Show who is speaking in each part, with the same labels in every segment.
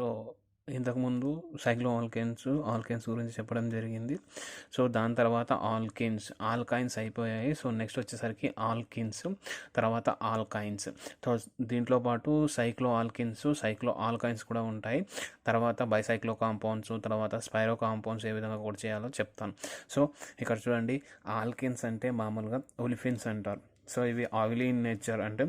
Speaker 1: So ఇంతకుముందు సైక్లో alkanes గురించి చెప్పడం జరిగింది. సో దాని తర్వాత ఆల్కైన్స్ అయిపోయాయి. సో నెక్స్ట్ వచ్చేసరికి ఆల్కిన్స్, తర్వాత ఆల్కైన్స్. సో దీంట్లో పాటు సైక్లో ఆల్కైన్స్ కూడా ఉంటాయి. తర్వాత బైసైక్లో కాంపౌండ్స్, తర్వాత స్పైరో కాంపౌండ్స్ ఏ విధంగా కూడా చేయాలో చెప్తాను. సో ఇక్కడ చూడండి, ఆల్కిన్స్ అంటే మామూలుగా ఒలిఫిన్స్ అంటారు. సో ఇవి ఆయిలీ ఇన్ నేచర్, అంటే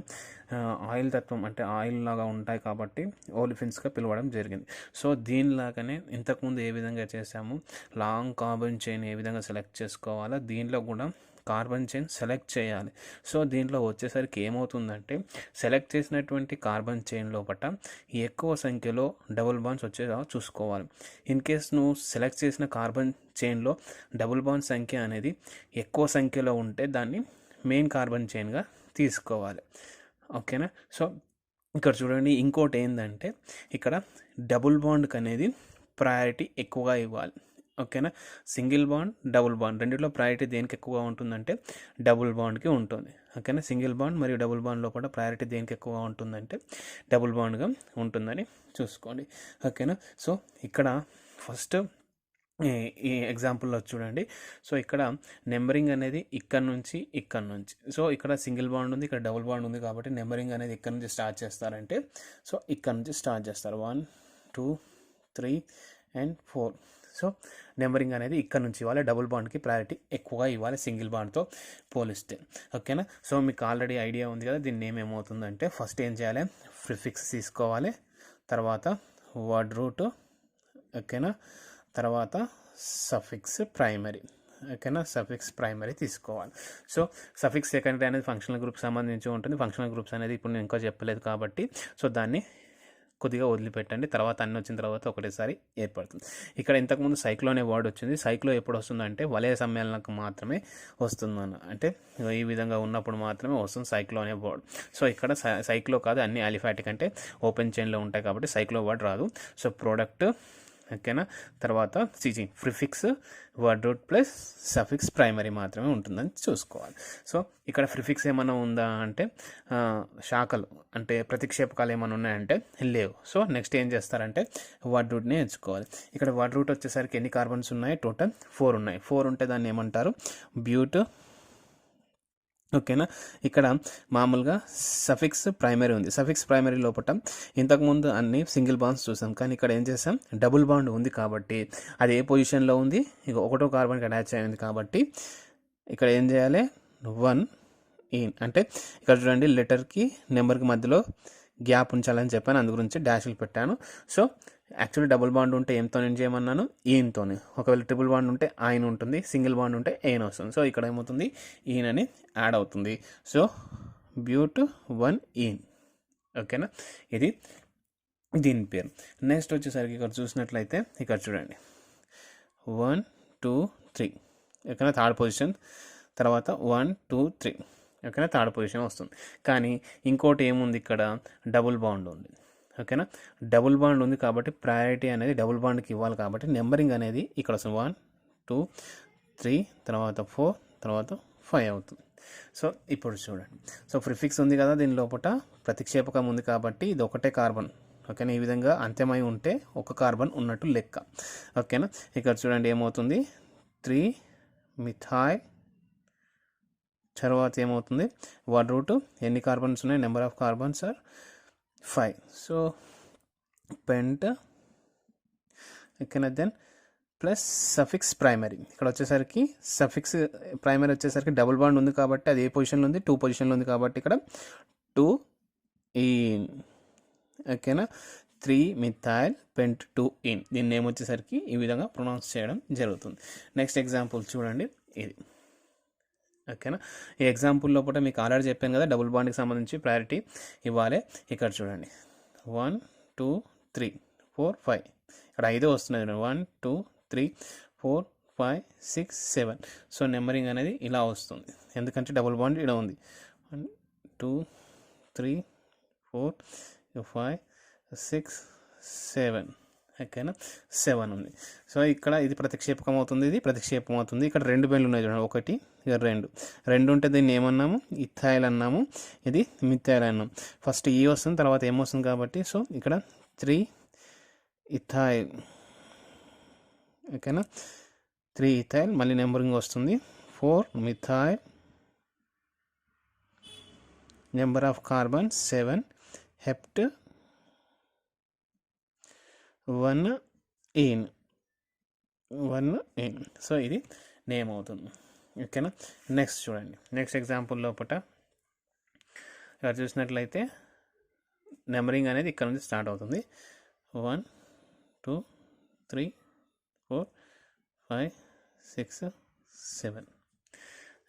Speaker 1: ఆయిల్ తత్వం, అంటే ఆయిల్ లాగా ఉంటాయి కాబట్టి ఓలిఫిన్స్గా పిలవడం జరిగింది. సో దీనిలాగానే ఇంతకుముందు ఏ విధంగా చేసాము, లాంగ్ కార్బన్ చైన్ ఏ విధంగా సెలెక్ట్ చేసుకోవాలో దీంట్లో కూడా కార్బన్ చైన్ సెలెక్ట్ చేయాలి. సో దీంట్లో వచ్చేసరికి ఏమవుతుందంటే, సెలెక్ట్ చేసినటువంటి కార్బన్ చైన్ లోపల ఎక్కువ సంఖ్యలో డబుల్ బాండ్స్ వచ్చేలా చూసుకోవాలి. ఇన్ కేస్ నువ్వు సెలెక్ట్ చేసిన కార్బన్ చైన్లో డబుల్ బాండ్ సంఖ్య అనేది ఎక్కువ సంఖ్యలో ఉంటే దాన్ని మెయిన్ కార్బన్ చైన్గా తీసుకోవాలి. ఓకేనా. సో ఇక్కడ చూడండి, ఇంకోటి ఏంటంటే ఇక్కడ డబుల్ బాండ్కి అనేది ప్రయారిటీ ఎక్కువగా ఇవ్వాలి. ఓకేనా. సింగిల్ బాండ్, డబుల్ బాండ్ రెండిట్లో ప్రయారిటీ దేనికి ఎక్కువగా ఉంటుందంటే డబుల్ బాండ్కి ఉంటుంది. ఓకేనా. సింగిల్ బాండ్ మరియు డబుల్ బాండ్ లోపల ప్రయారిటీ దేనికి ఎక్కువగా ఉంటుందంటే డబుల్ బాండ్గా ఉంటుందని చూసుకోండి. ఓకేనా. సో ఇక్కడ ఫస్ట్ ఈ ఎగ్జాంపుల్లో చూడండి. సో ఇక్కడ నెంబరింగ్ అనేది ఇక్కడ నుంచి. సో ఇక్కడ సింగిల్ బాండ్ ఉంది, ఇక్కడ డబుల్ బాండ్ ఉంది కాబట్టి నెంబరింగ్ అనేది ఇక్కడ నుంచి స్టార్ట్ చేస్తారంటే, సో ఇక్కడ నుంచి స్టార్ట్ చేస్తారు 1 2 3 and 4. సో నెంబరింగ్ అనేది ఇక్కడ నుంచి ఇవ్వాలి. డబుల్ బాండ్కి ప్రయారిటీ ఎక్కువగా ఇవ్వాలి సింగిల్ బాండ్తో పోలిస్తే. ఓకేనా. సో మీకు ఆల్రెడీ ఐడియా ఉంది కదా దీన్ని ఏమవుతుందంటే, ఫస్ట్ ఏం చేయాలి, ప్రిఫిక్స్ తీసుకోవాలి, తర్వాత వర్డ్ రూట్, ఓకేనా, తర్వాత సఫిక్స్ ప్రైమరీ. ఓకేనా. సఫిక్స్ ప్రైమరీ తీసుకోవాలి. సో సఫిక్స్ సెకండరీ అనేది ఫంక్షనల్ గ్రూప్ సంబంధించి ఉంటుంది. ఫంక్షనల్ గ్రూప్స్ అనేది ఇప్పుడు నేను ఇంకా చెప్పలేదు కాబట్టి సో దాన్ని కొద్దిగా వదిలిపెట్టండి. తర్వాత అన్ని వచ్చిన తర్వాత ఒకటేసారి ఏర్పడుతుంది. ఇక్కడ ఇంతకుముందు సైక్లో అనే వర్డ్ వచ్చింది. సైక్లో ఎప్పుడు వస్తుందంటే వలయ సమ్మేళనకు మాత్రమే వస్తుందన్న, అంటే ఈ విధంగా ఉన్నప్పుడు మాత్రమే వస్తుంది సైక్లో అనే వర్డ్. సో ఇక్కడ సైక్లో కాదు, అన్ని అలిఫాటిక్ అంటే ఓపెన్ చైన్లో ఉంటాయి కాబట్టి సైక్లో వర్డ్ రాదు. సో ప్రోడక్ట్, ఓకేనా, తర్వాత prefix, word route plus suffix primary మాత్రమే ఉంటుందని చూసుకోవాలి. సో ఇక్కడ ప్రిఫిక్స్ ఏమైనా ఉందా అంటే శాఖలు అంటే ప్రతిక్షేపకాలు ఏమైనా ఉన్నాయంటే లేవు. సో నెక్స్ట్ ఏం చేస్తారంటే వర్డ్ రూట్ని ఎంచుకోవాలి. ఇక్కడ వర్డ్ రూట్ వచ్చేసరికి ఎన్ని కార్బన్స్ ఉన్నాయి, టోటల్ 4 ఉన్నాయి. 4 ఉంటే దాన్ని ఏమంటారు, బ్యూట్. ఓకేనా. ఇక్కడ మామూలుగా సఫిక్స్ ప్రైమరీ ఉంది. సఫిక్స్ ప్రైమరీ లోపల ఇంతకుముందు అన్ని సింగిల్ బాండ్స్ చూసాం, కానీ ఇక్కడ ఏం చేసాం, డబుల్ బాండ్ ఉంది కాబట్టి అది ఏ పొజిషన్లో ఉంది, ఇక ఒకటో కార్బన్కి అటాచ్ అయింది కాబట్టి ఇక్కడ ఏం చేయాలి, 1 ఇన్, అంటే ఇక్కడ చూడండి లెటర్కి నెంబర్కి మధ్యలో గ్యాప్ ఉంచాలని చెప్పాను, అందు గురించి డాష్లు పెట్టాను. సో యాక్చువల్లీ డబుల్ బాండ్ ఉంటే ఏంతో నేను చేయమన్నాను, ఈన్తోని. ఒకవేళ ట్రిపుల్ బాండ్ ఉంటే ఆయన ఉంటుంది, సింగిల్ బాండ్ ఉంటే ఏన్ వస్తుంది. సో ఇక్కడ ఏమవుతుంది, ఈన్ అని యాడ్ అవుతుంది. సో బ్యూట్ 1 ఈన్. ఓకేనా. ఇది దీని పేరు. నెక్స్ట్ వచ్చేసరికి ఇక్కడ చూసినట్లయితే ఇక్కడ చూడండి 1 2 3. ఓకేనా. థర్డ్ పొజిషన్, తర్వాత 1 2 3. ఓకేనా. థర్డ్ పొజిషన్ వస్తుంది. కానీ ఇంకోటి ఏముంది, ఇక్కడ డబుల్ బాండ్ ఉంది. ఓకేనా. డబుల్ బాండ్ ఉంది కాబట్టి ప్రయారిటీ అనేది డబుల్ బాండ్కి ఇవ్వాలి కాబట్టి నెంబరింగ్ అనేది ఇక్కడ వస్తుంది 1 2 3, తర్వాత 4, తర్వాత 5 అవుతుంది. సో ఇప్పుడు చూడండి, సో ప్రిఫిక్స్ ఉంది కదా, దీని లోపల ప్రతిక్షేపకం ఉంది కాబట్టి ఇది ఒకటే కార్బన్. ఓకేనా. ఈ విధంగా అంత్యమై ఉంటే ఒక కార్బన్ ఉన్నట్టు లెక్క. ఓకేనా. ఇక్కడ చూడండి ఏమవుతుంది, 3 మిథైల్, తర్వాత ఏమవుతుంది, వర్డ్ రూట్ ఎన్ని కార్బన్స్ ఉన్నాయి, number of carbons are 5. So pent, ఓకేనా, దెన్ ప్లస్ సఫిక్స్ ప్రైమరీ. ఇక్కడ వచ్చేసరికి సఫిక్స్ ప్రైమరీ వచ్చేసరికి డబుల్ బాండ్ ఉంది కాబట్టి అది ఏ పొజిషన్లో ఉంది, 2 పొజిషన్లో ఉంది కాబట్టి ఇక్కడ 2 ఇన్. ఓకేనా. 3 మిథైల్ పెంట్ 2 ఇన్. దీని నేమ్ వచ్చేసరికి ఈ విధంగా ప్రొనౌన్స్ చేయడం జరుగుతుంది. నెక్స్ట్ ఎగ్జాంపుల్ చూడండి ఇది. ఓకేనా. ఈ ఎగ్జాంపుల్ లోపల మీకు ఆల్రెడీ చెప్పాను కదా డబుల్ బాండ్కి సంబంధించి ప్రయారిటీ ఇవ్వాలి. ఇక్కడ చూడండి 1 2 3 4 5. ఇక్కడ 5 వస్తున్నాయి 1 2 3 4 5 6 7. సో నెంబరింగ్ అనేది ఇలా వస్తుంది, ఎందుకంటే డబుల్ బాండ్ ఇక్కడ ఉంది. 1 2 3 4 5 6 7. ఓకేనా. 7 ఉంది. సో ఇక్కడ ఇది ప్రతిక్షేపకం అవుతుంది, ఇది ప్రతిక్షేపం అవుతుంది. ఇక్కడ 2 బెండ్లు ఉన్నాయి చూడండి, 1 2 ఉంటే దీన్ని ఏమన్నాము, ఇథైల్ అన్నాము, ఇది మిథైల్ అన్నాము. ఫస్ట్ ఈ వస్తుంది, తర్వాత ఏమొస్తుంది కాబట్టి సో ఇక్కడ 3 ఇథైల్. ఓకేనా, 3 ఇథైల్, మళ్ళీ నెంబరింగ్ వస్తుంది 4 methyl, number of carbon 7, hept 1 ene. So ఇది నేమ్ అవుతుంది. ఓకేనా, నెక్స్ట్ చూడండి. నెక్స్ట్ ఎగ్జాంపుల్ లోపల ఇక్కడ చూసినట్లయితే నెంబరింగ్ అనేది ఇక్కడ నుంచి స్టార్ట్ అవుతుంది. 1 2 3 4 5 6 7.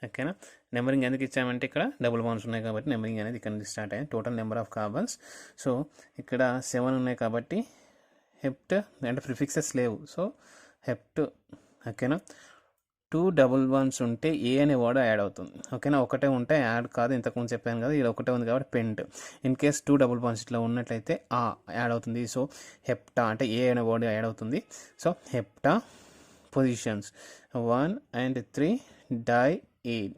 Speaker 1: ఓకేనా, నెంబరింగ్ ఎందుకు ఇచ్చామంటే ఇక్కడ డబుల్ బాండ్స్ ఉన్నాయి కాబట్టి నెంబరింగ్ అనేది ఇక్కడ నుంచి స్టార్ట్ అయ్యింది. Total number of carbons, so ఇక్కడ 7 ఉన్నాయి కాబట్టి హెప్ట్ అంటే ప్రిఫిక్సెస్ లేవు, సో హెప్ట్. ఓకేనా, 2 డబుల్ బాండ్స్ ఉంటే ఏ అనే వర్డ్ యాడ్ అవుతుంది. ఓకేనా, ఒకటే ఉంటే యాడ్ కాదు, ఇంతకుముందు చెప్పాను కదా, ఇది ఒకటే ఉంది కాబట్టి పెంట్. ఇన్ కేస్ 2 డబుల్ బాండ్స్ ఇట్లా ఉన్నట్లయితే ఆ యాడ్ అవుతుంది. సో హెప్టా అంటే ఏ అనే వర్డ్ యాడ్ అవుతుంది. So హెప్టా positions 1 and 3 డైఈన్.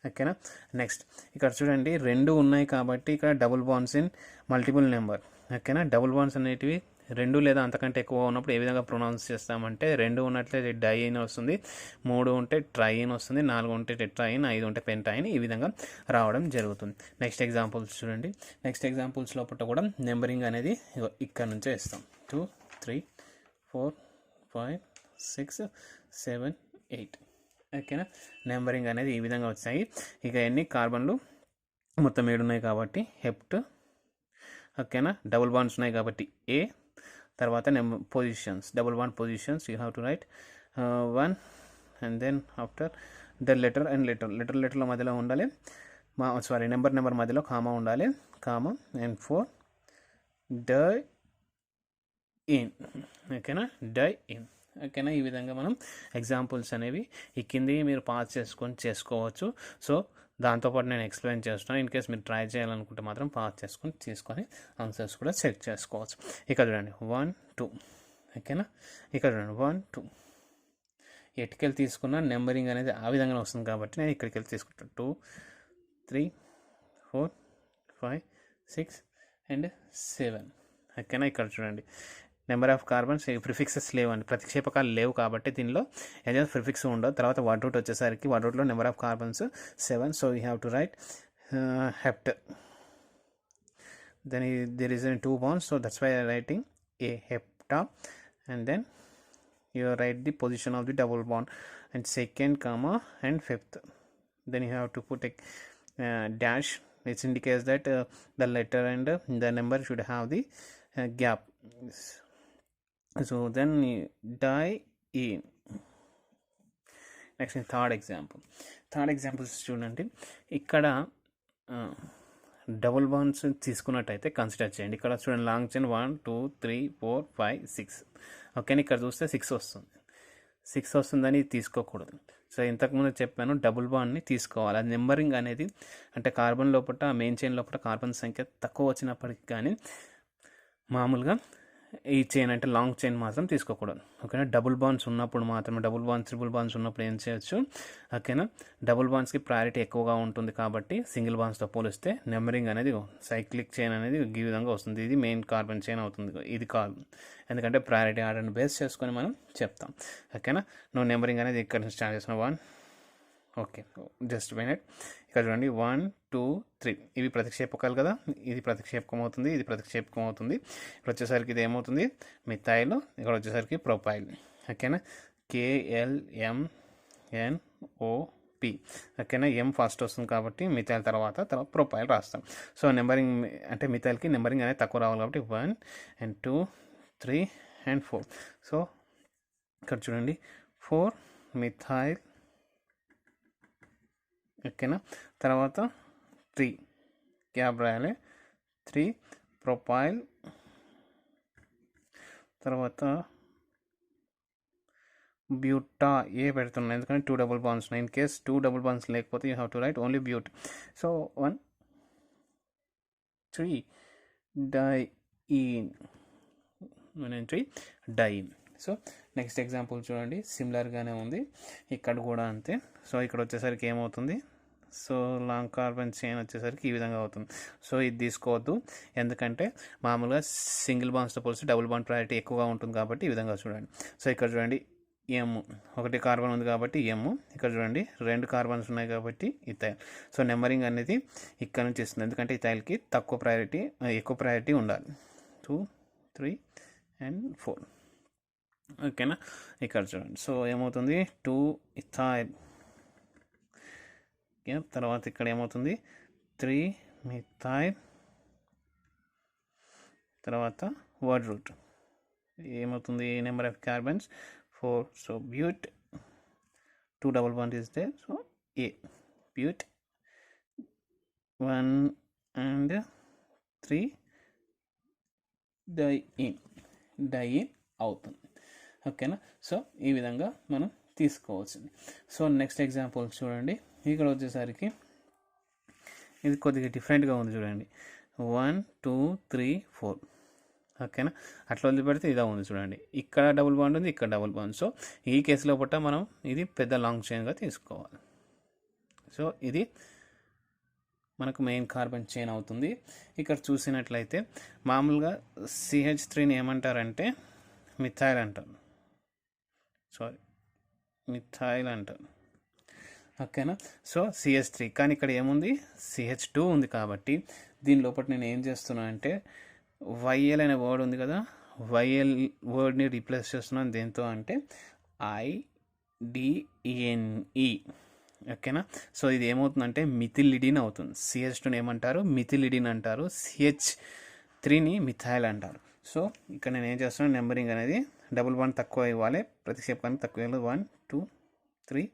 Speaker 1: ఓకేనా, నెక్స్ట్ ఇక్కడ చూడండి 2 ఉన్నాయి కాబట్టి ఇక్కడ double bonds in multiple number. ఓకేనా, డబుల్ బాండ్స్ అనేటివి 2 లేదా అంతకంటే ఎక్కువ ఉన్నప్పుడు ఏ విధంగా ప్రొనౌన్స్ చేస్తామంటే 2 ఉన్నట్లయితే డైఈన్ వస్తుంది, 3 ఉంటే ట్రైన్ వస్తుంది, 4 ఉంటే టెట్రాయిన్, 5 ఉంటే పెంటాయిన్, ఈ విధంగా రావడం జరుగుతుంది. నెక్స్ట్ ఎగ్జాంపుల్స్ చూడండి. నెక్స్ట్ ఎగ్జాంపుల్స్ లోపల కూడా నెంబరింగ్ అనేది ఇక్కడ నుంచే ఇస్తాం. 2 3 4 5 6 7 8. ఓకేనా, నెంబరింగ్ అనేది ఈ విధంగా వచ్చాయి. ఇక ఎన్ని కార్బన్లు మొత్తం 7 ఉన్నాయి కాబట్టి హెప్ట్. ఓకేనా, డబుల్ బాండ్స్ ఉన్నాయి కాబట్టి ఏ. తర్వాత positions, double bond positions you have to write 1 and then after the letter and లెటర్ల మధ్యలో ఉండాలి, నెంబర్ మధ్యలో కామా ఉండాలి, కామా అండ్ 4 డైఈన్. ఓకేనా, డైఈన్. ఓకేనా, ఈ విధంగా మనం ఎగ్జాంపుల్స్ అనేవి ఈ కింది మీరు పాస్ చేసుకోవచ్చు. సో దాంతోపాటు నేను ఎక్స్ప్లెయిన్ చేస్తున్నాను. ఇన్ కేస్ మీరు ట్రై చేయాలనుకుంటే మాత్రం పాస్ తీసుకొని ఆన్సర్స్ కూడా చెక్ చేసుకోవచ్చు. ఇక్కడ చూడండి 1 2. ఓకేనా, ఇక్కడ చూడండి 1 2. ఎటుకెళ్ళి తీసుకున్న నెంబరింగ్ అనేది ఆ విధంగా వస్తుంది కాబట్టి నేను ఇక్కడికి వెళ్ళి తీసుకుంటాను. 2 3 4 5 6 and 7. ఓకేనా, ఇక్కడ చూడండి నెంబర్ ఆఫ్ కార్బన్స్ ప్రిఫిక్సెస్ లేవండి, ప్రతిక్షేపకాలు లేవు కాబట్టి దీనిలో ఏదైనా ప్రిఫిక్స్ ఉండదు. తర్వాత వర్డ్ రూట్ వచ్చేసరికి వర్డ్ రూట్లో number of carbons 7. So you have to write hept. Then there is 2 bonds, so that's why I am writing a hepta, and then you write the position of the double bond and second comma and fifth. Then you have to put a dash which indicates that the letter and the number should have the gap. So then డైఈన్. Next third example చూడండి. ఇక్కడ double bonds తీసుకున్నట్టయితే consider చేయండి. ఇక్కడ చూడండి long chain 1 2 3 4 5 6. Okay, ఇక్కడ చూస్తే 6 వస్తుంది. 6 వస్తుందని తీసుకోకూడదు. సో ఇంతకుముందు చెప్పాను డబుల్ బాండ్ని తీసుకోవాలి. అది నెంబరింగ్ అనేది అంటే కార్బన్ లోపల మెయిన్ చైన్ లోపల కార్బన్ సంఖ్య తక్కువ వచ్చినప్పటికీ కానీ మామూలుగా ఈ చైన్ అంటే లాంగ్ చైన్ మాత్రం తీసుకోకూడదు. ఓకేనా, డబుల్ బాండ్స్ ఉన్నప్పుడు మాత్రమే, డబుల్ బాండ్స్ ట్రిపుల్ బాండ్స్ ఉన్నప్పుడు ఏం చేయొచ్చు. ఓకేనా, డబుల్ బాండ్స్కి ప్రయారిటీ ఎక్కువగా ఉంటుంది కాబట్టి సింగిల్ బాండ్స్తో పోలిస్తే నెంబరింగ్ అనేది సైక్లిక్ చైన్ అనేది ఈ విధంగా వస్తుంది. ఇది మెయిన్ కార్బన్ చైన్ అవుతుంది, ఇది కాదు. ఎందుకంటే ప్రయారిటీ ఆర్డర్ని బేస్ చేసుకొని మనం చెప్తాం. ఓకేనా, నువ్వు నెంబరింగ్ అనేది ఇక్కడ నుంచి స్టార్ట్ చేస్తున్నావు 1. Okay, just minute. ఇక్కడ చూడండి 1 2 3 ఇవి ప్రతిక్షేపకాలు కదా, ఇది ప్రతిక్షేపకం అవుతుంది, ఇది ప్రతిక్షేపకం అవుతుంది. ఇక్కడ వచ్చేసరికి ఇది ఏమవుతుంది మిథైల్, ఇక్కడ వచ్చేసరికి ప్రొపైల్. ఓకేనా, KLMNOP. ఓకేనా, M ఫస్ట్ వస్తుంది కాబట్టి మిథైల్ తర్వాత ప్రొపైల్ రాస్తాం. సో నెంబరింగ్ అంటే మిథైల్కి నెంబరింగ్ అనేది తక్కువ రావాలి కాబట్టి 1 and 2 3 and 4. సో ఇక్కడ చూడండి 4 మిథైల్. ఓకేనా, తర్వాత 3 గ్యాప్ రాయాలి, 3 ప్రొపైల్. తర్వాత బ్యూటా ఏ పెడుతున్నాను ఎందుకంటే 2 డబుల్ బాండ్స్ ఉన్నాయి. ఇన్ కేస్ 2 డబుల్ బాండ్స్ లేకపోతే you have to right only బ్యూట్. So 1 3 డైఈన్. 1 and 3 డైఈన్. So next example చూడండి, సిమిలర్గానే ఉంది, ఇక్కడ కూడా అంతే. సో ఇక్కడ వచ్చేసరికి ఏమవుతుంది సో లాంగ్ కార్బన్ చైన్ వచ్చేసరికి ఈ విధంగా అవుతుంది. సో ఇది తీసుకోవద్దు, ఎందుకంటే మామూలుగా సింగిల్ బాండ్స్తో పోలిస్తే డబుల్ బాండ్ ప్రయారిటీ ఎక్కువగా ఉంటుంది కాబట్టి ఈ విధంగా చూడండి. సో ఇక్కడ చూడండి ఎమ్, ఒకటి కార్బన్ ఉంది కాబట్టి ఎమ్, ఇక్కడ చూడండి 2 కార్బన్స్ ఉన్నాయి కాబట్టి ఇథైల్. సో నెంబరింగ్ అనేది ఇక్కడ నుంచి ఇస్తుంది, ఎందుకంటే ఇథైల్కి ఎక్కువ ప్రయారిటీ ఉండాలి. 2, 3 and 4. ఓకేనా. ఇక్కడ చూడండి, సో ఏమవుతుంది 2 ఇథైల్. తర్వాత ఇక్కడ ఏమవుతుంది 3 మిథైల్. తర్వాత వర్డ్ రూట్ ఏమవుతుంది, number of carbons 4. So బ్యూట్, 2 double bond is there, so A, bute, 1 and 3 డైయిన్ అవుతుంది. ఓకేనా. సో ఈ విధంగా మనం తీసుకోవచ్చు. సో నెక్స్ట్ ఎగ్జాంపుల్ చూడండి, ఇక్కడ వచ్చేసరికి ఇది కొద్దిగా డిఫరెంట్గా ఉంది చూడండి. 1, 2, 3, 4. ఓకేనా. అట్లా వదిలిపెడితే ఇదా ఉంది చూడండి, ఇక్కడ డబుల్ బాండ్ ఉంది, ఇక్కడ డబుల్ బాండ్. సో ఈ కేసులో పట్ట మనం ఇది పెద్ద లాంగ్ చైన్గా తీసుకోవాలి. సో ఇది మనకు మెయిన్ కార్బన్ చైన్ అవుతుంది. ఇక్కడ చూసినట్లయితే మామూలుగా CH3ని ఏమంటారంటే మిథైల్ అంటారు. మిథైల్ అంటారు. ఓకేనా. సో CH3, కానీ ఇక్కడ ఏముంది CH2 ఉంది కాబట్టి దీని లోపల నేను ఏం చేస్తున్నా అంటే YL అనే వర్డ్ ఉంది కదా, YL వర్డ్ని రీప్లేస్ చేస్తున్నాను దేంతో అంటే IDNE. ఓకేనా. సో ఇది ఏమవుతుందంటే మిథిలిడిన్ అవుతుంది. CH2ని ఏమంటారు మిథిలిడిన్ అంటారు, CH3ని మిథైల్ అంటారు. సో ఇక్కడ నేను ఏం చేస్తున్నాను, నెంబరింగ్ అనేది డబుల్ బాండ్ తక్కువ ఇవ్వాలి, ప్రతిక్షేపానికి తక్కువ ఇవ్వాలి. 1, 2, 3,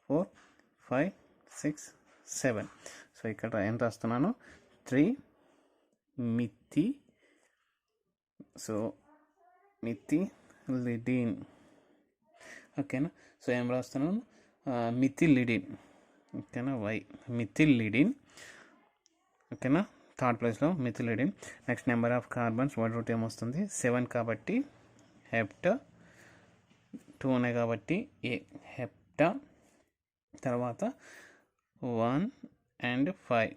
Speaker 1: 4, 5, 6, 7. సో ఇక్కడ ఏం రాస్తున్నాను 3 మిథి. సో మిథిలిడిన్. ఓకేనా. సో ఏం రాస్తున్నాను మిథిలిడిన్. ఓకేనా, మిథిలిడిన్. ఓకేనా, థర్డ్ ప్లేస్లో methylidene. Next number of carbons word root ఏమొస్తుంది 7 కాబట్టి హెప్టా. 2 ఉన్నాయి కాబట్టి ఏ హెప్టా. తర్వాత 1 and 5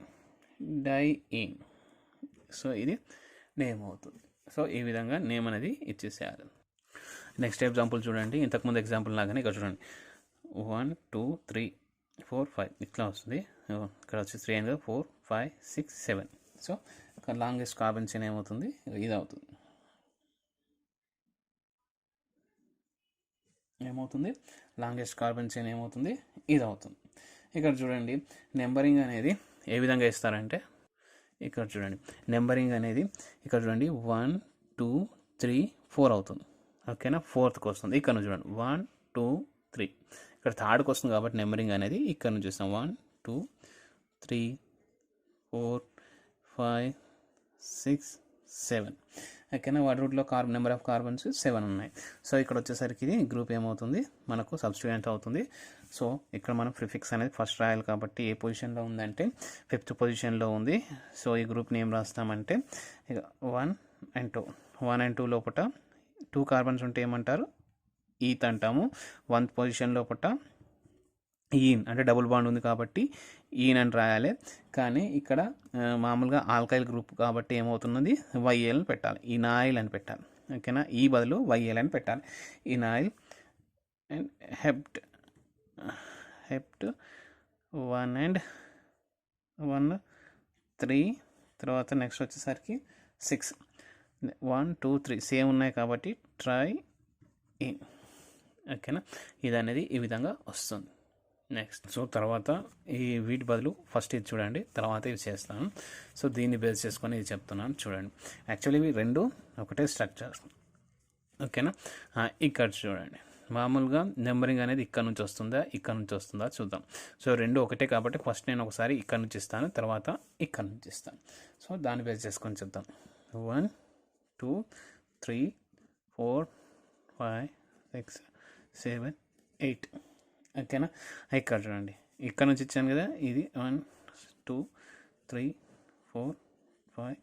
Speaker 1: డైయిన్. సో ఇది నేమ్ అవుతుంది. సో ఈ విధంగా నేమ్ అనేది ఇచ్చేసేయాలి. నెక్స్ట్ ఎగ్జాంపుల్ చూడండి, ఇంతకుముందు ఎగ్జాంపుల్ లాగానే ఇక్కడ చూడండి 1, 2, 3, 4, 5 ఇట్లా వస్తుంది. ఇక్కడ వచ్చి 3 and 4, 5, 6, 7. సో ఇక్కడ లాంగెస్ట్ కార్బన్ చైన్ ఏమవుతుంది ఇది అవుతుంది. లాంగెస్ట్ కార్బన్ చైన్ ఏమవుతుంది ఇది అవుతుంది. ఇక్కడ చూడండి నెంబరింగ్ అనేది ఏ విధంగా ఇస్తారంటే ఇక్కడ చూడండి నెంబరింగ్ అనేది ఇక్కడ చూడండి 1, 2, 3, 4 అవుతుంది. ఓకేనా, 4th వస్తుంది. ఇక్కడ నుంచి చూడండి 1, 2, 3. ఇక్కడ 3rd వస్తుంది కాబట్టి నెంబరింగ్ అనేది ఇక్కడ నుంచి చూస్తాం 1, 2, 3, 4, 5, 6, 7. ఓకేనా, వాటి రూట్లో నెంబర్ ఆఫ్ కార్బన్స్ 7 ఉన్నాయి. సో ఇక్కడ వచ్చేసరికి ఇది గ్రూప్ ఏమవుతుంది మనకు సబ్స్టిట్యూయెంట్ అవుతుంది. సో ఇక్కడ మనం ప్రిఫిక్స్ అనేది ఫస్ట్ రాయాలి కాబట్టి ఏ పొజిషన్లో ఉందంటే 5th పొజిషన్లో ఉంది. సో ఈ గ్రూప్ని ఏం రాస్తామంటే 1 and 2. 1 and 2 లోపల 2 కార్బన్స్ ఉంటే ఏమంటారు ఈత్ అంటాము. 1th పొజిషన్ లోపల ఈన్ అంటే డబుల్ బాండ్ ఉంది కాబట్టి ఈన్ అని రాయాలి. కానీ ఇక్కడ మామూలుగా ఆల్కైల్ గ్రూప్ కాబట్టి ఏమవుతున్నది YL అని పెట్టాలి, ఇనాయిల్ అని పెట్టాలి. ఓకేనా, ఈ బదులు YL అని పెట్టాలి. ఇనాయిల్ అండ్ హెప్ట్ 1 and 1, 3. తర్వాత నెక్స్ట్ వచ్చేసరికి 6. 1, 2, 3 సేమ్ ఉన్నాయి కాబట్టి ట్రై ఇన్. ఓకేనా, ఇది అనేది ఈ విధంగా వస్తుంది. నెక్స్ట్ సో తర్వాత ఈ వీటి బదులు ఫస్ట్ ఇది చూడండి, తర్వాత ఇది చేస్తాను. సో దీన్ని బేస్ చేసుకొని ఇది చెప్తున్నాను చూడండి. యాక్చువల్లీ ఇవి రెండు ఒకటే స్ట్రక్చర్. ఓకేనా, ఇక్కడ చూడండి మామూలుగా నెంబరింగ్ అనేది ఇక్కడ నుంచి వస్తుందా ఇక్కడ నుంచి వస్తుందా చూద్దాం. సో రెండు ఒకటే కాబట్టి ఫస్ట్ నేను ఒకసారి ఇక్కడ నుంచి ఇస్తాను, తర్వాత ఇక్కడ నుంచి ఇస్తాను. సో దాన్ని బేస్ చేసుకొని చెప్తాం. 1, 2, 3, 4, 5, 6, 7, 8. ఓకేనా, ఇక్కడ చూడండి ఇక్కడ నుంచి ఇచ్చాను కదా, ఇది 1, 2, 3, 4, 5,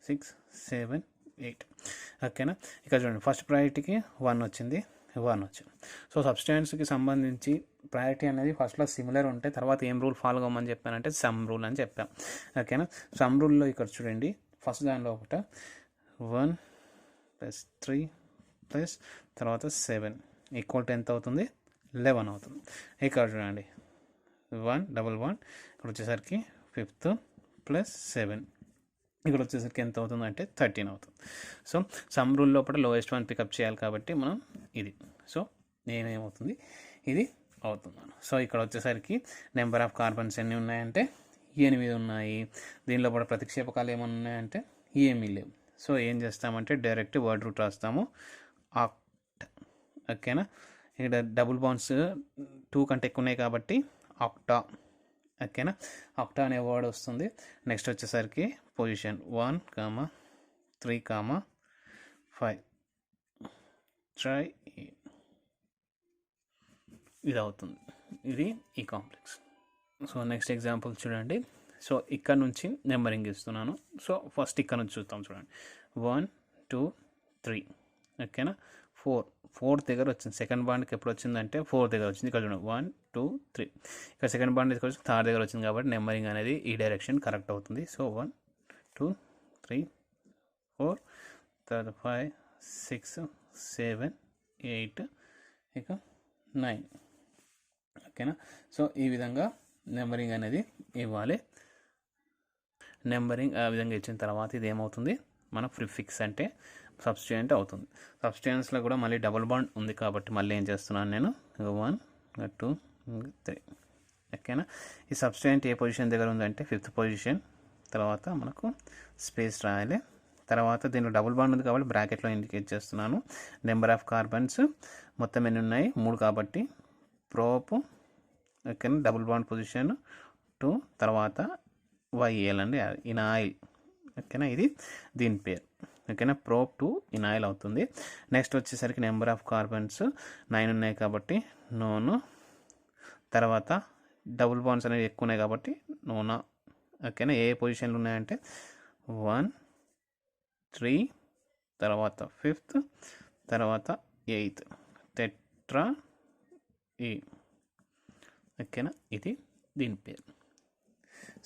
Speaker 1: 6, 7, 8. ఓకేనా, ఇక్కడ చూడండి ఫస్ట్ ప్రయారిటీకి 1 వచ్చింది. సో సబ్స్టెన్స్కి సంబంధించి ప్రయారిటీ అనేది ఫస్ట్లో సిమిలర్ ఉంటే తర్వాత ఏం రూల్ ఫాలో అవ్వమని చెప్పానంటే సమ్ రూల్ అని చెప్పాం. ఓకేనా. సమ్ రూల్లో ఇక్కడ చూడండి, ఫస్ట్ దానిలో ఒకట 1 + 3 ప్లస్ తర్వాత 7 ఈక్వల్ టు ఎంత అవుతుంది, 11 అవుతుంది. ఇక్కడ చూడండి 111 ఇక్కడ వచ్చేసరికి 5th + 7 ఇక్కడ వచ్చేసరికి ఎంత అవుతుంది అంటే 13 అవుతుంది. సో సమ్ రూల్ లోపల లోయెస్ట్ వన్ పికప్ చేయాలి కాబట్టి మనం ఇది, సో నేనేమవుతుంది ఇది అవుతున్నాను. సో ఇక్కడ వచ్చేసరికి నెంబర్ ఆఫ్ కార్బన్స్ ఎన్ని ఉన్నాయంటే 8 ఉన్నాయి. దీనిలో కూడా ప్రతిక్షేపకాలు ఏమన్నా ఉన్నాయంటే ఏమీ లేవు. సో ఏం చేస్తామంటే డైరెక్ట్ వర్డ్ రూట్ రాస్తాము, ఆక్ట్. ఓకేనా. ఇక్కడ డబుల్ బాండ్స్ 2 కంటే ఎక్కువ ఉన్నాయి కాబట్టి ఆక్టా. ఓకేనా. ఆక్టా అనే వర్డ్ వస్తుంది. నెక్స్ట్ వచ్చేసరికి పొజిషన్ 1, 3, 5 ట్రై ఇది అవుతుంది. ఇది ఈ కాంప్లెక్స్. సో నెక్స్ట్ ఎగ్జాంపుల్ చూడండి. సో ఇక్కడ నుంచి నెంబరింగ్ ఇస్తున్నాను. సో ఫస్ట్ ఇక్కడ నుంచి చూస్తాం చూడండి, 1, 2, 3. ఓకేనా. 4 దగ్గర వచ్చింది. సెకండ్ బాండ్కి ఎప్పుడు వచ్చిందంటే 4 దగ్గర వచ్చింది. ఇక్కడ చూడండి 1, 2, 3. ఇక్కడ సెకండ్ బాండ్ దగ్గర వచ్చి 3 దగ్గర వచ్చింది కాబట్టి నెంబరింగ్ అనేది ఈ డైరెక్షన్ కరెక్ట్ అవుతుంది. సో 1, 2, 3, 4 తర్వాత 5, 6, 7, 8 ఇక 9. ఓకేనా. సో ఈ విధంగా నెంబరింగ్ అనేది ఇవ్వాలి. నెంబరింగ్ ఆ విధంగా ఇచ్చిన తర్వాత ఇది ఏమవుతుంది, మన ప్రిఫిక్స్ అంటే సబ్స్టిట్యూయెంట్ అవుతుంది. సబ్స్టిట్యూయెంట్స్లో కూడా మళ్ళీ డబుల్ బాండ్ ఉంది కాబట్టి మళ్ళీ ఏం చేస్తున్నాను నేను 1, 2, 3. ఓకేనా. ఈ సబ్స్టిట్యూయెంట్ ఏ పొజిషన్ దగ్గర ఉందంటే 5th పొజిషన్. తర్వాత మనకు స్పేస్ రాయాలి. తర్వాత దీనిలో డబుల్ బాండ్ ఉంది కాబట్టి బ్రాకెట్లో ఇండికేట్ చేస్తున్నాను. నెంబర్ ఆఫ్ కార్బన్స్ మొత్తం ఎన్ని ఉన్నాయి, 3 కాబట్టి ప్రోప్. ఓకేనా. డబుల్ బాండ్ పొజిషన్ 2 తర్వాత YL అండి, ఇనాయిల్. ఓకేనా. ఇది దీని పేరు. ఓకేనా. ప్రోప్ 2 ఇనాయిల్ అవుతుంది. నెక్స్ట్ వచ్చేసరికి నెంబర్ ఆఫ్ కార్బన్స్ 9 ఉన్నాయి కాబట్టి నోను. తర్వాత డబుల్ బాండ్స్ అనేవి ఎక్కువ ఉన్నాయి కాబట్టి నోనా. ఓకేనా. ఏ పొజిషన్లు ఉన్నాయంటే 1, 3 తర్వాత 5th తర్వాత 8th టెట్రా ఈ. ఓకేనా. ఇది దీని పేరు.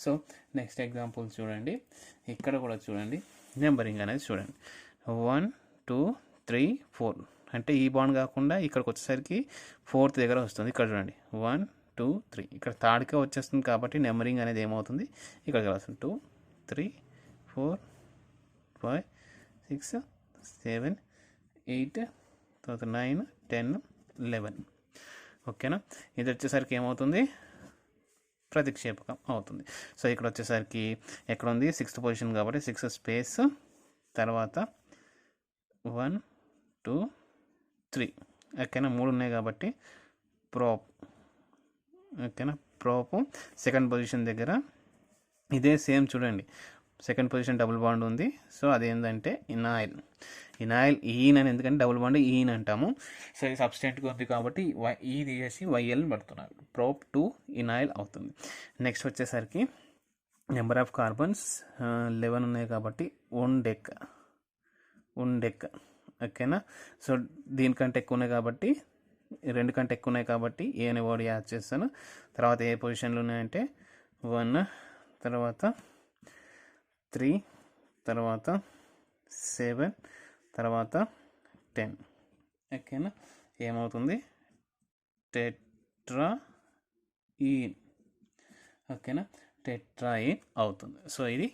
Speaker 1: సో నెక్స్ట్ ఎగ్జాంపుల్ చూడండి. ఇక్కడ కూడా చూడండి నెంబరింగ్ అనేది చూడండి 1, 2, 3, 4 అంటే ఈ బాండ్ కాకుండా ఇక్కడికి వచ్చేసరికి 4th దగ్గర వస్తుంది. ఇక్కడ చూడండి 1, 2, 3 ఇక్కడ థర్డ్కే వచ్చేస్తుంది కాబట్టి నెంబరింగ్ అనేది ఏమవుతుంది ఇక్కడికి వస్తుంది 2, 3, 4, 5, 6, 7, 8 తర్వాత 9, 10, 11. ఓకేనా. ఇది వచ్చేసరికి ఏమవుతుంది ప్రతిక్షేపకం అవుతుంది. సో ఇక్కడ వచ్చేసరికి ఎక్కడ ఉంది 6th పొజిషన్ కాబట్టి 6 స్పేస్ తర్వాత 1, 2, 3. ఓకేనా. 3 ఉన్నాయి కాబట్టి ప్రోప్. ఓకేనా. ప్రోప్ సెకండ్ పొజిషన్ దగ్గర ఇదే సేమ్ చూడండి, సెకండ్ పొజిషన్ డబుల్ బాండ్ ఉంది. సో అదేంటంటే ఇనాయిల్. ఈన్ అని ఎందుకంటే డబుల్ బాండ్ ఈన్ అంటాము. సో ఇది సబ్స్టెంట్గా ఉంది కాబట్టి ఈ తీసేసి YL పడుతున్నారు. ప్రోప్ 2 ఇనాయిల్ అవుతుంది. నెక్స్ట్ వచ్చేసరికి నెంబర్ ఆఫ్ కార్బన్స్ 11 ఉన్నాయి కాబట్టి ఉండెక్. ఓకేనా. సో దీనికంటే ఎక్కువ ఉన్నాయి కాబట్టి 2 కంటే ఎక్కువ ఉన్నాయి కాబట్టి ఏ అనే వర్డ్ యాడ్ చేస్తాను. తర్వాత ఏ పొజిషన్లు ఉన్నాయంటే 1 తర్వాత 3 తర్వాత 7 తర్వాత 10. ఓకేనా. ఏమవుతుంది టెట్రా ఈ. ఓకేనా. టెట్రా ఈ అవుతుంది. సో ఇది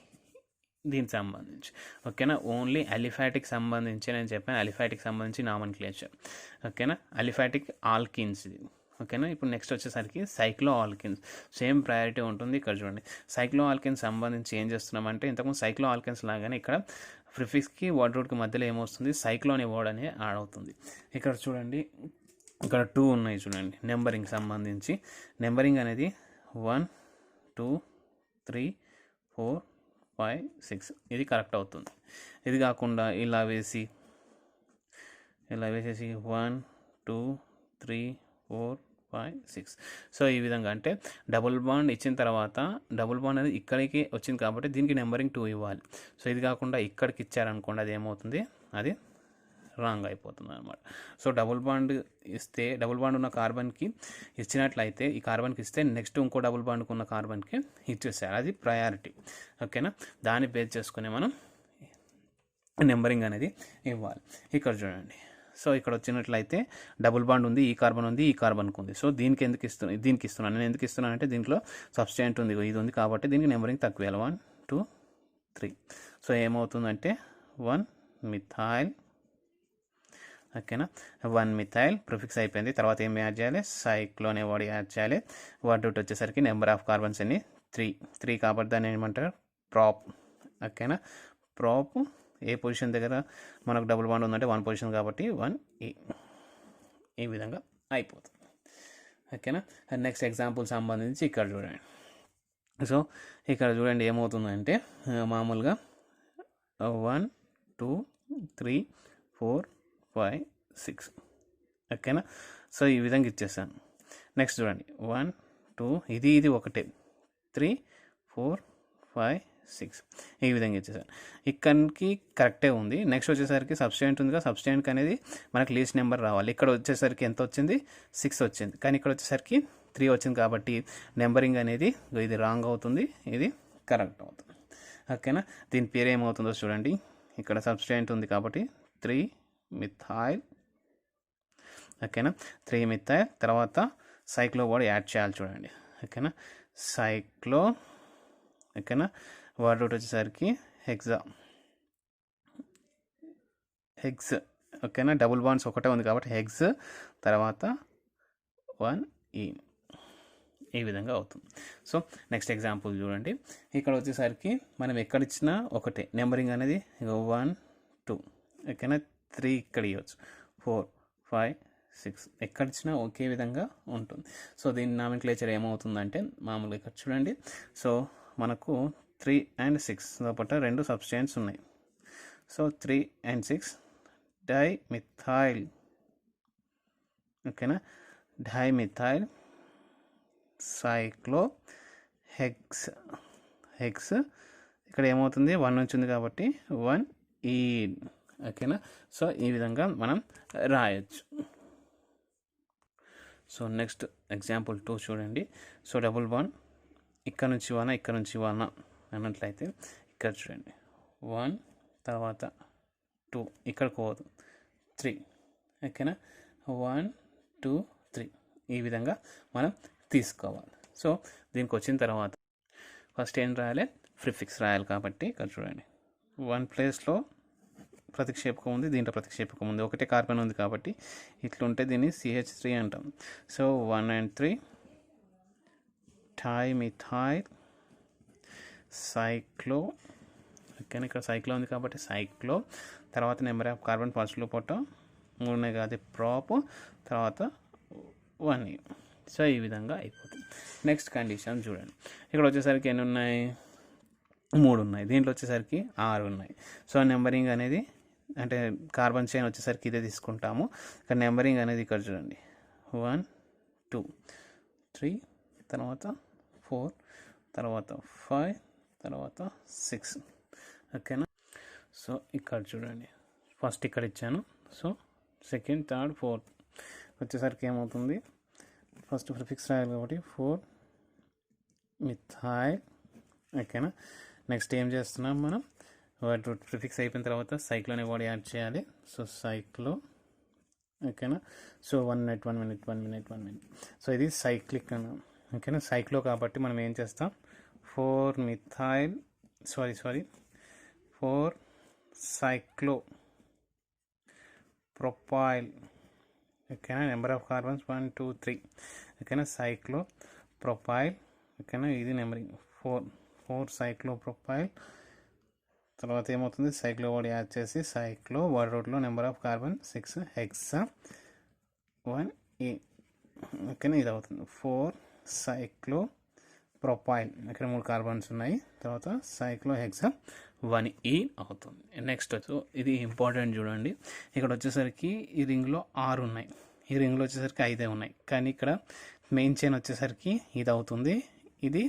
Speaker 1: దీనికి సంబంధించి. ఓకేనా. ఓన్లీ అలిఫాటిక్ సంబంధించి నేను చెప్పాను, అలిఫాటిక్ సంబంధించి నామన్క్లేచర్. ఓకేనా. అలిఫాటిక్ ఆల్కిన్స్ ఇది. ఓకేనా. ఇప్పుడు నెక్స్ట్ వచ్చేసరికి సైక్లో ఆల్కిన్స్. సేమ్ ప్రయారిటీ ఉంటుంది. ఇక్కడ చూడండి సైక్లో ఆల్కిన్స్ సంబంధించి ఏం చేస్తున్నామంటే ఇంతకుముందు సైక్లో ఆల్కిన్స్ లాగానే ఇక్కడ ప్రిఫిక్స్కి వర్డ్ రూట్కి మధ్యలో ఏమొస్తుంది సైక్లో అనే వర్డ్ అనేది యాడ్ అవుతుంది. ఇక్కడ చూడండి ఇక్కడ 2 ఉన్నాయి చూడండి నెంబరింగ్ సంబంధించి. నెంబరింగ్ అనేది 1, 2, 3, 4, 5, 6 ఇది కరెక్ట్ అవుతుంది. ఇది కాకుండా ఇలా వేసేసి 1, 2, 3, 4, 5, 6. సో ఈ విధంగా అంటే డబుల్ బాండ్ ఇచ్చిన తర్వాత డబుల్ బాండ్ అనేది ఇక్కడికి వచ్చింది కాబట్టి దీనికి నెంబరింగ్ 2 ఇవ్వాలి. సో ఇది కాకుండా ఇక్కడికి ఇచ్చారనుకోండి అది ఏమవుతుంది, అది రాంగ్ అయిపోతుంది అనమాట. సో డబుల్ బాండ్ ఉన్న కార్బన్కి ఇచ్చినట్లయితే, ఈ కార్బన్కి ఇస్తే నెక్స్ట్ ఇంకో డబుల్ బాండ్కి ఉన్న కార్బన్కి ఇచ్చేసారు. అది ప్రయారిటీ. ఓకేనా, దాన్ని బేస్ చేసుకుని మనం నెంబరింగ్ అనేది ఇవ్వాలి. ఇక్కడ చూడండి, సో ఇక్కడ వచ్చినట్లయితే డబుల్ బాండ్ ఉంది, ఈ కార్బన్ ఉంది, ఈ కార్బన్కి ఉంది. సో దీనికి దీనికి ఇస్తున్నాను. నేను ఎందుకు ఇస్తున్నాను అంటే దీంట్లో సబ్స్టెంట్ ఉంది, ఇది ఉంది కాబట్టి దీనికి నెంబరింగ్ తక్కువ 1 2 3. సో ఏమవుతుందంటే 1 మిథైల్. ఓకేనా, 1 మిథైల్ ప్రిఫిక్స్ అయిపోయింది. తర్వాత ఏం యాడ్ చేయాలి? సైక్లో అనే వర్డ్ యాడ్ చేయాలి. వర్డ్ అవుట్ వచ్చేసరికి నెంబర్ ఆఫ్ కార్బన్స్ అన్ని 3 కాబట్టి దాన్ని ఏమంటారు? ప్రాప్. ఓకేనా, ప్రాప్ ఏ పొజిషన్ దగ్గర మనకు డబుల్ బాండ్ ఉందంటే 1 పొజిషన్ కాబట్టి 1E. ఈ విధంగా అయిపోతుంది. ఓకేనా, నెక్స్ట్ ఎగ్జాంపుల్ సంబంధించి ఇక్కడ చూడండి. సో ఇక్కడ చూడండి ఏమవుతుందంటే మామూలుగా 1 2 3 4 5 6. ఓకేనా, సో ఈ విధంగా ఇచ్చేసాను. నెక్స్ట్ చూడండి 1 2 ఇది ఒకటే 3 4 5 6 ఈ విధంగా ఇచ్చేసాను. ఇక్కడికి కరెక్టే ఉంది. నెక్స్ట్ వచ్చేసరికి సబ్స్టెంట్ ఉంది కదా, సబ్స్టెంట్కి అనేది మనకు లీస్ట్ నెంబర్ రావాలి. ఇక్కడ వచ్చేసరికి ఎంత వచ్చింది? 6 వచ్చింది. కానీ ఇక్కడ వచ్చేసరికి 3 వచ్చింది కాబట్టి నెంబరింగ్ అనేది ఇది రాంగ్ అవుతుంది, ఇది కరెక్ట్ అవుతుంది. ఓకేనా, దీని పేరు ఏమవుతుందో చూడండి. ఇక్కడ సబ్స్టెంట్ ఉంది కాబట్టి 3 మిథైల్. ఓకేనా, 3 మిథైల్. తర్వాత సైక్లో వర్డ్ యాడ్ చేయాలి చూడండి. ఓకేనా, సైక్లో. ఓకేనా, వర్డ్ అవుట్ వచ్చేసరికి హెక్సా. ఓకేనా, డబుల్ బాండ్స్ ఒకటే ఉంది కాబట్టి హెక్స్, తర్వాత 1E. ఈ విధంగా అవుతుంది. సో నెక్స్ట్ ఎగ్జాంపుల్ చూడండి. ఇక్కడ వచ్చేసరికి మనం ఎక్కడిచ్చినా ఒకటే నెంబరింగ్ అనేది 1 2. ఓకేనా, 3 ఇక్కడ ఇవ్వచ్చు, 4 5 6 ఎక్కడిచ్చినా ఒకే విధంగా ఉంటుంది. సో దీని నామినిక్లేచర్ ఏమవుతుందంటే మామూలుగా ఇక్కడ చూడండి. సో మనకు 3 and 6 లోపల 2 సబ్స్టెంట్స్ ఉన్నాయి. So 3 and 6 dimethyl. ఓకేనా, డైమిథైల్ సైక్లో హెక్స్. ఇక్కడ ఏమవుతుంది? 1 నుంచి ఉంది కాబట్టి 1E. ఓకేనా, సో ఈ విధంగా మనం రాయొచ్చు. సో నెక్స్ట్ ఎగ్జాంపుల్ 2 చూడండి. సో డబుల్ బాండ్ ఇక్కడ నుంచి 1 అన్నట్లయితే ఇక్కడ చూడండి 1 తర్వాత 2 ఇక్కడ పోదు 3. ఓకేనా, 1 2 3 ఈ విధంగా మనం తీసుకోవాలి. సో దీనికి వచ్చిన తర్వాత ఫస్ట్ ఏం రాయాలి? ప్రిఫిక్స్ రాయాలి. కాబట్టి ఇక్కడ చూడండి 1 ప్లేస్లో ప్రతిక్షేపకం ఉంది, దీంట్లో ప్రతిక్షేపకం ఉంది. ఒకటే కార్బన్ ఉంది కాబట్టి ఇట్లుంటే దీన్ని CH3 అంటాం. So 1 and 3 dimethyl సైక్లో. ఓకేనా, ఇక్కడ సైక్లో ఉంది కాబట్టి సైక్లో. తర్వాత నెంబర్ ఆఫ్ కార్బన్ ఫస్ట్లో పొట్ట 3 కాదు ప్రాప్, తర్వాత 1E. సో ఈ విధంగా అయిపోతుంది. నెక్స్ట్ కండిషన్ చూడండి. ఇక్కడ వచ్చేసరికి ఎన్ని ఉన్నాయి? 3 ఉన్నాయి. దీంట్లో వచ్చేసరికి 6 ఉన్నాయి. సో నెంబరింగ్ అనేది అంటే కార్బన్ చైన్ వచ్చేసరికి ఇదే తీసుకుంటాము. ఇక్కడ నెంబరింగ్ అనేది ఇక్కడ చూడండి 1 2 3 తర్వాత 4 తర్వాత 5 తర్వాత 6. ఓకేనా, సో ఇక్కడ చూడండి ఫస్ట్ ఇక్కడ ఇచ్చాను. సో సెకండ్ థర్డ్ ఫోర్త్ వచ్చేసరికి ఏమవుతుంది? ఫస్ట్ ప్రిఫిక్స్ రాయాలి కాబట్టి 4 మిథైల్. ఓకేనా, నెక్స్ట్ ఏం చేస్తున్నాం మనం? వర్డ్ ప్రిఫిక్స్ అయిపోయిన తర్వాత సైక్లో అనే వర్డ్ యాడ్ చేయాలి. సో సైక్లో. ఓకేనా, సో 1 minute. సో ఇది సైక్లిక్ అని. ఓకేనా, సైక్లో కాబట్టి మనం ఏం చేస్తాం? 4 మిథైల్ 4 సైక్లో ప్రొపైల్. ఓకేనా, నెంబర్ ఆఫ్ కార్బన్స్ 1 2 3. ఓకేనా, సైక్లో ప్రొపైల్. ఓకేనా, ఇది నెంబరింగ్ 4 సైక్లో ప్రొపైల్. తర్వాత ఏమవుతుంది? సైక్లో వర్డ్ యాడ్ చేసి సైక్లో వర్డ్ రూట్లో number of carbon 6 hexa 1E. ఓకేనా, ఇది అవుతుంది 4 సైక్లో ప్రొపైల్. ఇక్కడ 3 కార్బన్స్ ఉన్నాయి. తర్వాత సైక్లో హెక్సా 1E అవుతుంది. నెక్స్ట్ ఇది ఇంపార్టెంట్ చూడండి. ఇక్కడ వచ్చేసరికి ఈ రింగ్లో 6 ఉన్నాయి, ఈ రింగ్లో వచ్చేసరికి 5 ఉన్నాయి. కానీ ఇక్కడ మెయిన్ చైన్ వచ్చేసరికి ఇది అవుతుంది, ఇది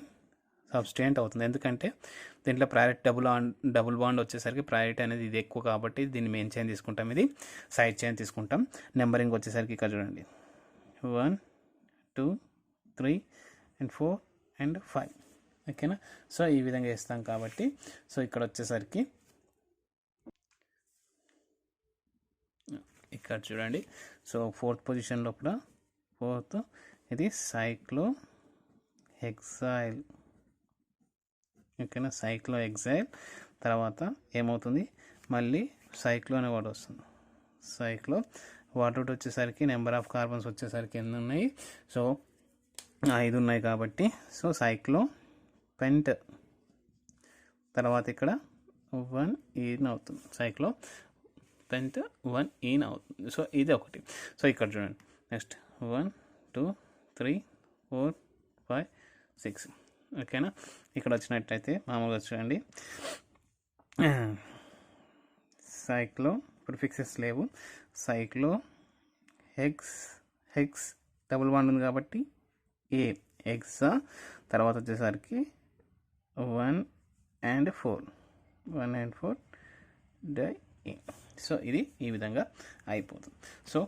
Speaker 1: సబ్స్టిట్యూయెంట్ అవుతుంది. ఎందుకంటే దీంట్లో ప్రయారిటీ డబుల్ బాండ్ వచ్చేసరికి ప్రయారిటీ అనేది ఇది ఎక్కువ కాబట్టి దీన్ని మెయిన్ చైన్ తీసుకుంటాం, ఇది సైడ్ చైన్ తీసుకుంటాం. నెంబరింగ్ వచ్చేసరికి ఇక్కడ చూడండి 1 2 3 and 4 and 5. ఓకేనా. సో ఈ విధంగా వేస్తాం కాబట్టి సో ఇక్కడ వచ్చేసరికి ఇక్కడ చూడండి. సో 4th పొజిషన్ లోపల 4th ఇది సైక్లో హెక్సైల్. ఓకేనా, సైక్లో ఎగ్జైల్. తర్వాత ఏమవుతుంది, మళ్ళీ సైక్లో అనే వర్డ్ వస్తుంది. సైక్లో వర్డ్ వచ్చేసరికి నెంబర్ ఆఫ్ కార్బన్స్ వచ్చేసరికి ఎన్ని ఉన్నాయి, సో 5 ఉన్నాయి కాబట్టి సో సైక్లో పెంట్. తర్వాత ఇక్కడ 1 ఈన్ అవుతుంది, సైక్లో పెంట్ 1 ఈన్ అవుతుంది. సో ఇది ఒకటి. సో ఇక్కడ చూడండి నెక్స్ట్ 1 2 3 4 5 6. ఓకేనా. ఇక్కడ వచ్చినట్టయితే మామూలుగా చూడండి సైక్లో ప్రిఫిక్సెస్ లేవు. సైక్లో హెక్స్ డబుల్ బాండ్ ఉంది కాబట్టి ఏ ఎక్సా. తర్వాత వచ్చేసరికి 1 and 4 డై. సో ఇది ఈ విధంగా అయిపోతుంది. సో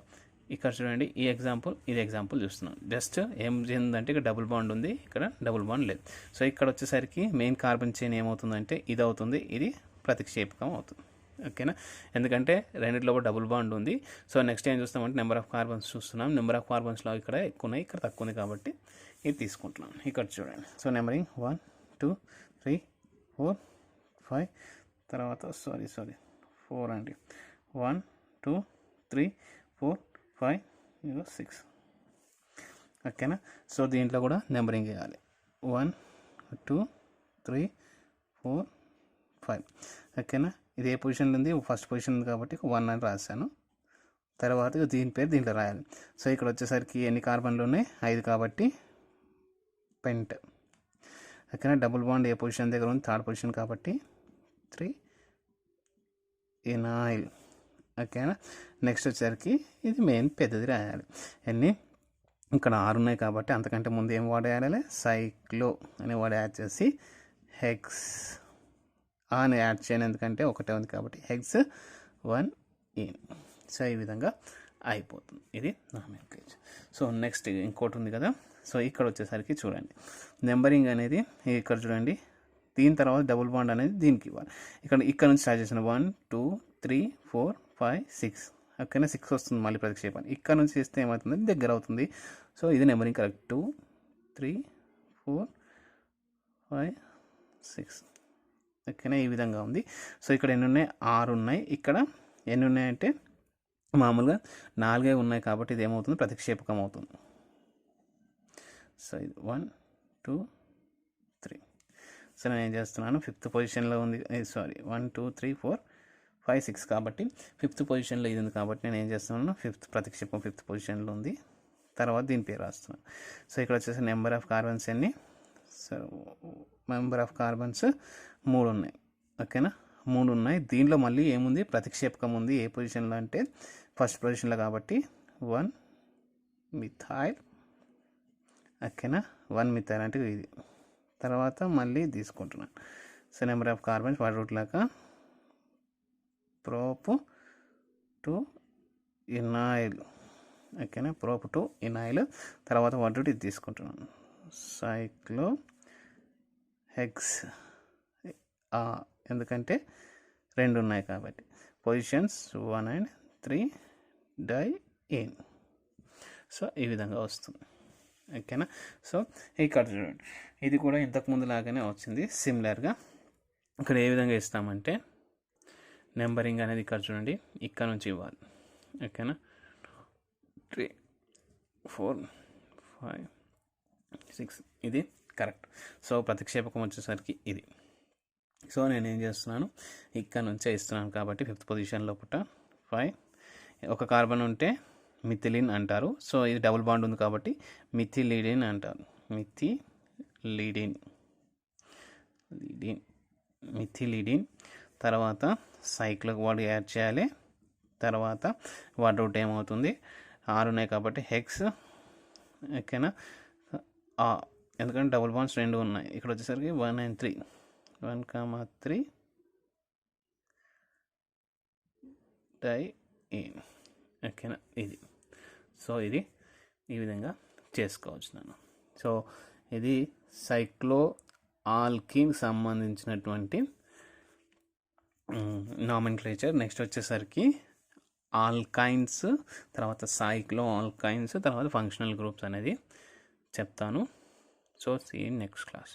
Speaker 1: ఇక్కడ చూడండి ఈ ఎగ్జాంపుల్, ఇది ఎగ్జాంపుల్ చూస్తున్నాం. జస్ట్ ఏం చేయందంటే ఇక్కడ డబుల్ బాండ్ ఉంది, ఇక్కడ డబుల్ బాండ్ లేదు. సో ఇక్కడ వచ్చేసరికి మెయిన్ కార్బన్ చైన్ ఏమవుతుందంటే ఇది అవుతుంది, ఇది ప్రతిక్షేపకం అవుతుంది. ఓకేనా, ఎందుకంటే రెండిట్లో డబుల్ బాండ్ ఉంది. సో నెక్స్ట్ ఏం చూస్తామంటే నెంబర్ ఆఫ్ కార్బన్స్ చూస్తున్నాం. నెంబర్ ఆఫ్ కార్బన్స్లో ఇక్కడ ఎక్కువ ఉన్నాయి, ఇక్కడ తక్కువ ఉంది కాబట్టి ఇది తీసుకుంటున్నాం. ఇక్కడ చూడండి. So numbering 1 2 3 4 5. తర్వాత సారీ 4 అండి. 1 2 3 4 5 6. ఓకేనా. సో దీంట్లో కూడా నెంబరింగ్ చేయాలి. 1 2 3 4 5. ఓకేనా. ఇది ఏ పొజిషన్లో ఉంది, ఫస్ట్ పొజిషన్ ఉంది కాబట్టి 1 అని రాశాను. తర్వాత దీని పేరు దీంట్లో రాయాలి. సో ఇక్కడ వచ్చేసరికి ఎన్ని కార్బన్లు ఉన్నాయి, 5 కాబట్టి పెంట్. ఓకేనా. డబుల్ బాండ్ ఏ పొజిషన్ దగ్గర ఉంది, 3rd పొజిషన్ కాబట్టి 3 ఇనాయిల్. ఓకేనా. నెక్స్ట్ వచ్చేసరికి ఇది మెయిన్ పెద్దది రాయాలి. ఎన్ని ఇక్కడ 6 ఉన్నాయి కాబట్టి అంతకంటే ముందు ఏం వర్డ్ వేయాలి, సైక్లో అనే వర్డ్ యాడ్ చేసి హెక్స్ అని యాడ్ చేయను, ఎందుకంటే ఒకటే ఉంది కాబట్టి హెక్స్ 1 ఈన్. సో ఈ విధంగా అయిపోతుంది. ఇది నామినిక్లేచర్. సో నెక్స్ట్ ఇంకోటి ఉంది కదా. సో ఇక్కడ వచ్చేసరికి చూడండి నెంబరింగ్ అనేది ఇక్కడ చూడండి, దీని తర్వాత డబుల్ బాండ్ అనేది దీనికి ఇవ్వాలి. ఇక్కడ నుంచి స్టార్ట్ చేసిన 1 2 3 4 5 6. ఓకేనా, 6 వస్తుంది మళ్ళీ ప్రతిక్షేపణ. ఇక్కడ నుంచి చేస్తే ఏమవుతుంది, దగ్గర అవుతుంది. సో ఇది నెంబరింగ్ కరెక్ట్. 2 3 4 5 6. ఓకేనా, ఈ విధంగా ఉంది. సో ఇక్కడ ఎన్ని ఉన్నాయి, 6 ఉన్నాయి. ఇక్కడ ఎన్ని ఉన్నాయంటే మామూలుగా 4 ఉన్నాయి కాబట్టి ఇది ఏమవుతుంది, ప్రతిక్షేపకం అవుతుంది. సో ఇది 1 2 3. సో నేను ఏం చేస్తున్నాను, 5th పొజిషన్లో ఉంది, 1 2 3 4 5 6 కాబట్టి 5th పొజిషన్లో ఇది ఉంది కాబట్టి నేను ఏం చేస్తున్నాను, 5th ప్రతిక్షేపం 5th పొజిషన్లో ఉంది. తర్వాత దీని పేరు రాస్తున్నాను. సో ఇక్కడ వచ్చేసి నెంబర్ ఆఫ్ కార్బన్స్ ఎన్ని, సో నెంబర్ ఆఫ్ కార్బన్స్ 3 ఉన్నాయి. ఓకేనా, 3 ఉన్నాయి. దీనిలో మళ్ళీ ఏముంది, ప్రతిక్షేపకం ఉంది. ఏ పొజిషన్లో అంటే ఫస్ట్ పొజిషన్లో కాబట్టి 1 మిథైల్. ఓకేనా, 1 మిథైల్ అంటే ఇది. తర్వాత మళ్ళీ తీసుకుంటున్నాను. సో నెంబర్ ఆఫ్ కార్బన్స్ వాటి రూట్ లాగా ప్రోప్ 2 ఇనాయిల్. ఓకేనా, ప్రోప్ 2 ఇనాయిల్. తర్వాత వాటి రూట్ ఇది తీసుకుంటున్నాను, సైక్లో హెక్స్. ఎందుకంటే 2 ఉన్నాయి కాబట్టి positions 1 and 3 diene. So ఈ విధంగా వస్తుంది. ఓకేనా. సో ఇక్కడ చూడండి ఇది కూడా ఇంతకుముందు లాగానే వచ్చింది సిమిలర్గా. ఇక్కడ ఏ విధంగా ఇస్తామంటే నెంబరింగ్ అనేది ఇక్కడ చూడండి ఇక్కడ నుంచి ఇవ్వాలి. ఓకేనా, 3 4 5 6 ఇది కరెక్ట్. సో ప్రతిక్షేపకం వచ్చేసరికి ఇది. సో నేను ఏం చేస్తున్నాను, ఇక్కడ నుంచే ఇస్తున్నాను కాబట్టి 5th పొజిషన్ లోపల 5. ఒక కార్బన్ ఉంటే మిథిలిన్ అంటారు. సో ఇది డబుల్ బాండ్ ఉంది కాబట్టి మిథిలిడిన్ అంటారు. మిథిలిడిన్. తర్వాత సైక్లో వర్డ్ యాడ్ చేయాలి. తర్వాత వర్డ్ రూట్ ఏమవుతుంది, 6 ఉన్నాయి కాబట్టి హెక్స్. ఓకేనా, ఎందుకంటే డబుల్ బాండ్స్ 2 ఉన్నాయి. ఇక్కడ వచ్చేసరికి 1 and 3 1,3 డైఈన్. ఓకేనా, ఇది. సో ఇది ఈ విధంగా చేసుకోవచ్చు నేను. సో ఇది సైక్లో ఆల్కీన్ సంబంధించినటువంటి నామెన్క్లేచర్. నెక్స్ట్ వచ్చేసరికి ఆల్కైన్స్, తర్వాత సైక్లో ఆల్కైన్స్, తర్వాత ఫంక్షనల్ గ్రూప్స్ అనేది చెప్తాను. So see in next class.